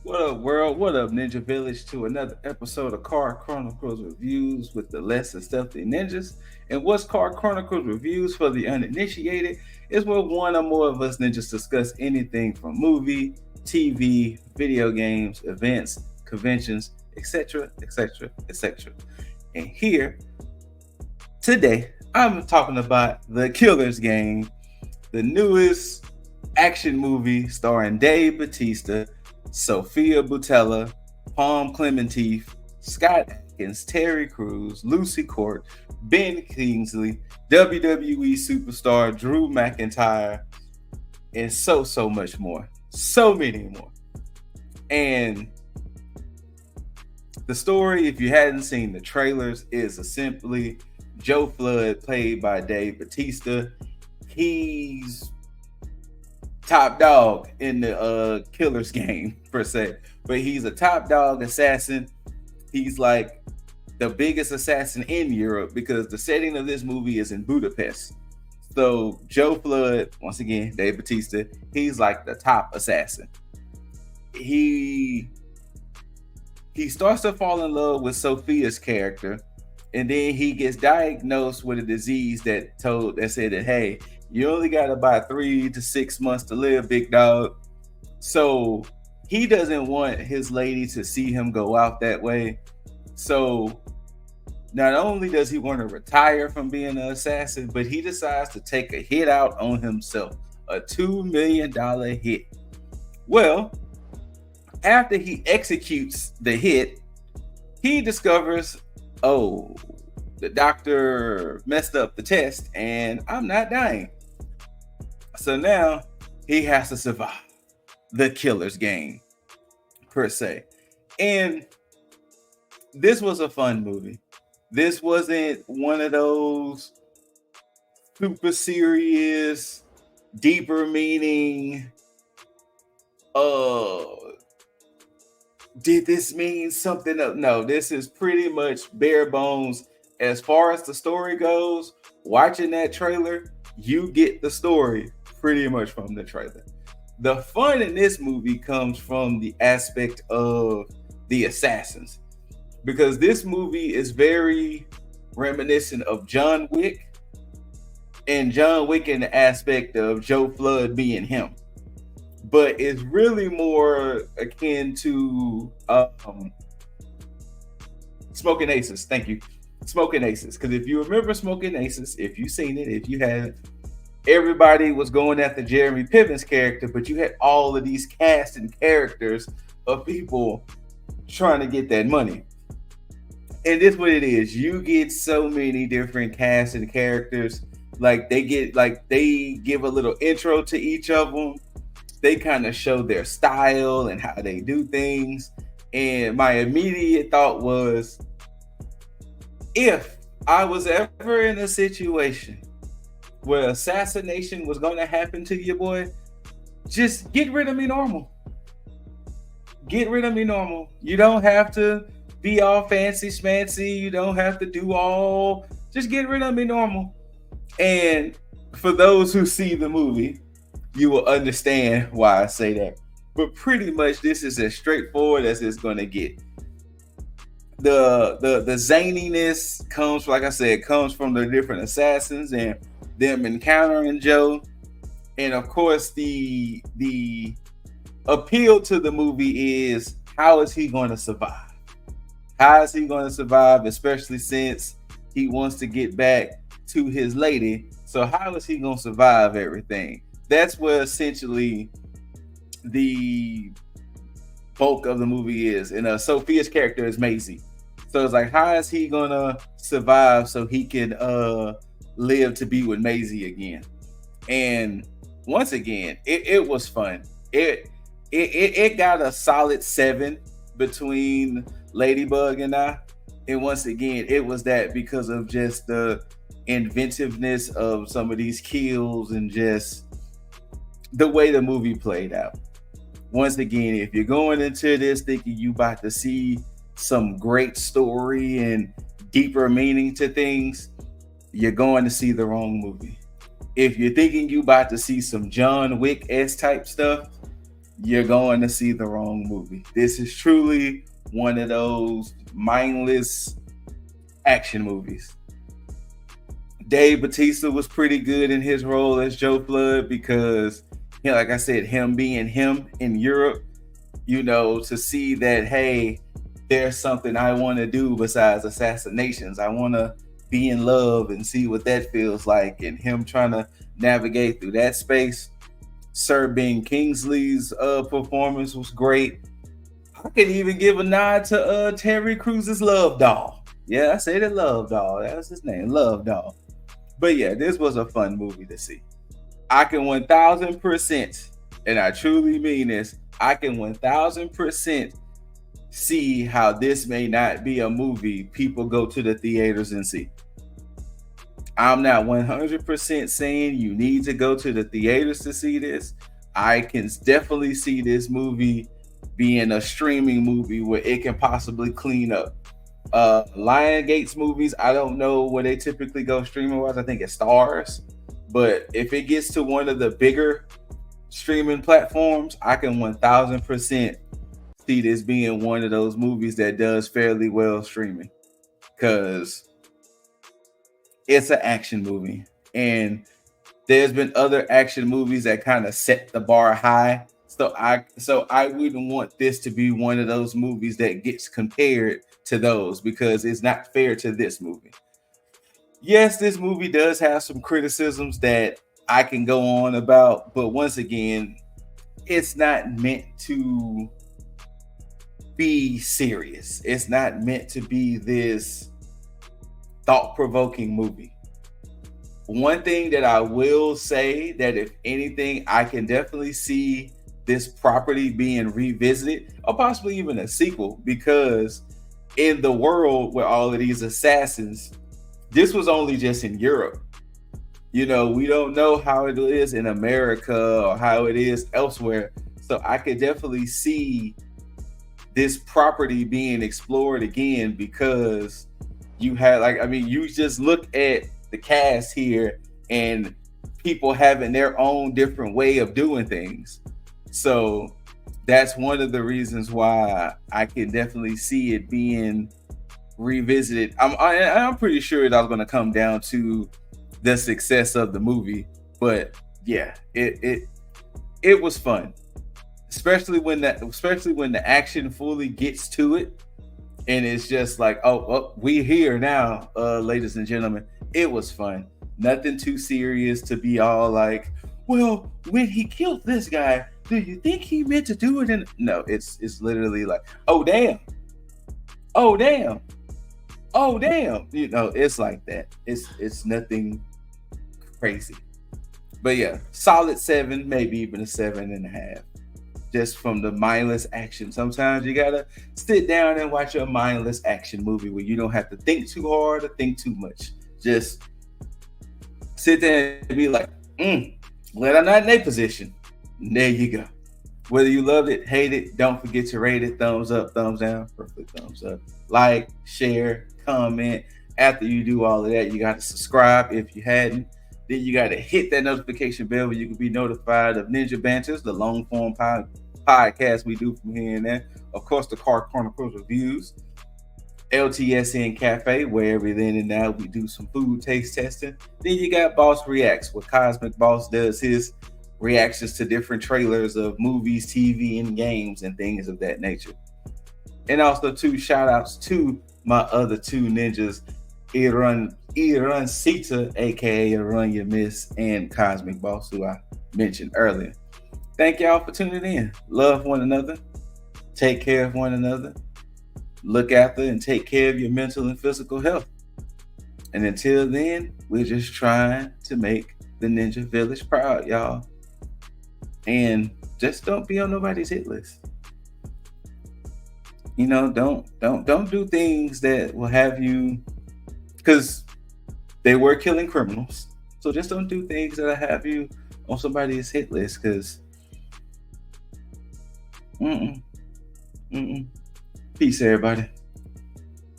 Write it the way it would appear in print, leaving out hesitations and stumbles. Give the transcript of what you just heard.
What up, world? What up, Ninja Village? To another episode of Car Chronicles Reviews with the Less Than Stealthy Ninjas. And what's Car Chronicles Reviews for the uninitiated is where one or more of us ninjas discuss anything from movie, TV, video games, events, conventions, etc., etc., etc. And here today, I'm talking about The Killer's Game, the newest action movie starring Dave Bautista, Sophia Boutella, Palm Clementif, Scott Atkins, Terry Crews, Lucy Court, Ben Kingsley, WWE superstar Drew McIntyre, and so much more. So many more. And the story, if you hadn't seen the trailers, is simply Joe Flood, played by Dave Bautista. He's top dog in the killer's game per se, but he's a top dog assassin. He's like the biggest assassin in Europe because the setting of this movie is in Budapest. So Joe Flood, once again, Dave Bautista, he's like the top assassin. He starts to fall in love with Sophia's character, and then he gets diagnosed with a disease that said that, hey, you only got about 3 to 6 months to live, big dog. So he doesn't want his lady to see him go out that way. So not only does he want to retire from being an assassin, but he decides to take a hit out on himself, a $2 million hit. Well, after he executes the hit, he discovers, oh, the doctor messed up the test and I'm not dying. So now he has to survive the killer's game, per se. And this was a fun movie. This wasn't one of those super serious, deeper meaning, did this mean something else? No, this is pretty much bare bones. As far as the story goes, watching that trailer, you get the story pretty much from the trailer. The fun in this movie comes from the aspect of the assassins, because this movie is very reminiscent of John Wick, and John Wick in the aspect of Joe Flood being him. But it's really more akin to Smoking Aces. Thank you. Smoking Aces. Because if you remember Smoking Aces, if you've seen it, if you haven't, everybody was going after Jeremy Piven's character, but you had all of these cast and characters of people trying to get that money. And this is what it is. You get so many different cast and characters. Like they give a little intro to each of them. They kind of show their style and how they do things. And my immediate thought was, if I was ever in a situation where assassination was going to happen to your boy, just get rid of me normal. Get rid of me normal. You don't have to be all fancy schmancy. You don't have to do all. Just get rid of me normal. And for those who see the movie, you will understand why I say that. But pretty much this is as straightforward as it's going to get. The zaniness comes, like I said, comes from the different assassins and them encountering Joe. And of course, the appeal to the movie is, how is he going to survive? How is he going to survive, especially since he wants to get back to his lady? So how is he going to survive everything? That's where essentially the bulk of the movie is. And Sophia's character is Maisie. So it's like, how is he going to survive so he can live to be with Maisie again? And once again, it was fun. It got a solid 7 between Ladybug and I. And once again, it was that because of just the inventiveness of some of these kills and just the way the movie played out. Once again, if you're going into this thinking you about to see some great story and deeper meaning to things, you're going to see the wrong movie. If you're thinking you about to see some John Wick-esque type stuff, you're going to see the wrong movie. This is truly one of those mindless action movies. Dave Bautista was pretty good in his role as Joe Flood because, like I said, him being him in Europe, to see that, hey, there's something I want to do besides assassinations. I want to be in love and see what that feels like, and him trying to navigate through that space. Sir Ben Kingsley's performance was great. I could even give a nod to Terry Crews's Love Doll. Yeah, I said it, Love Doll. That was his name, Love Doll. But yeah, this was a fun movie to see. I can 1000%, and I truly mean this, I can 1000% see how this may not be a movie people go to the theaters and see. I'm not 100% saying you need to go to the theaters to see this. I can definitely see this movie being a streaming movie where it can possibly clean up. Lionsgate's movies, I don't know where they typically go streaming wise. I think it's Stars. But if it gets to one of the bigger streaming platforms, I can 1000% see this being one of those movies that does fairly well streaming, because it's an action movie, and there's been other action movies that kind of set the bar high. So I wouldn't want this to be one of those movies that gets compared to those, because it's not fair to this movie. Yes, this movie does have some criticisms that I can go on about, but once again, it's not meant to be serious. It's not meant to be this thought-provoking movie. One thing that I will say, that if anything, I can definitely see this property being revisited, or possibly even a sequel, because in the world where all of these assassins, this was only just in Europe. We don't know how it is in America or how it is elsewhere. So I could definitely see this property being explored again, because you had, you just look at the cast here and people having their own different way of doing things. So that's one of the reasons why I can definitely see it being revisited. I'm pretty sure that I was going to come down to the success of the movie, but yeah, it was fun, especially when the action fully gets to it, and it's just like, oh, we here now, ladies and gentlemen. It was fun. Nothing too serious to be all like, well, when he killed this guy, do you think he meant to do it? No, it's literally like, oh damn, oh damn, oh damn. It's like that. It's nothing crazy. But yeah, solid 7, maybe even a 7.5. Just from the mindless action. Sometimes you gotta sit down and watch a mindless action movie where you don't have to think too hard or think too much. Just sit there and be like, glad I'm not in a position. And there you go. Whether you loved it, hate it, don't forget to rate it. Thumbs up, thumbs down, perfect thumbs up. Like, share, comment. After you do all of that, you got to subscribe if you hadn't. Then you got to hit that notification bell where you can be notified of Ninja Banters, the long form podcast we do from here and there. Of course, the Car Chronicles reviews. LTSN Cafe, where every then and now we do some food taste testing. Then you got Boss Reacts, where Cosmic Boss does his reactions to different trailers of movies, TV, and games, and things of that nature. And also 2 shout outs to my other 2 ninjas, Iran Sita, aka Run Your Miss, and Cosmic Boss, who I mentioned earlier. Thank y'all for tuning in. Love one another. Take care of one another. Look after and take care of your mental and physical health. And until then, we're just trying to make the Ninja Village proud, y'all. And just don't be on nobody's hit list. Don't do things that will have you, because they were killing criminals. So just don't do things that'll have you on somebody's hit list, because peace, everybody.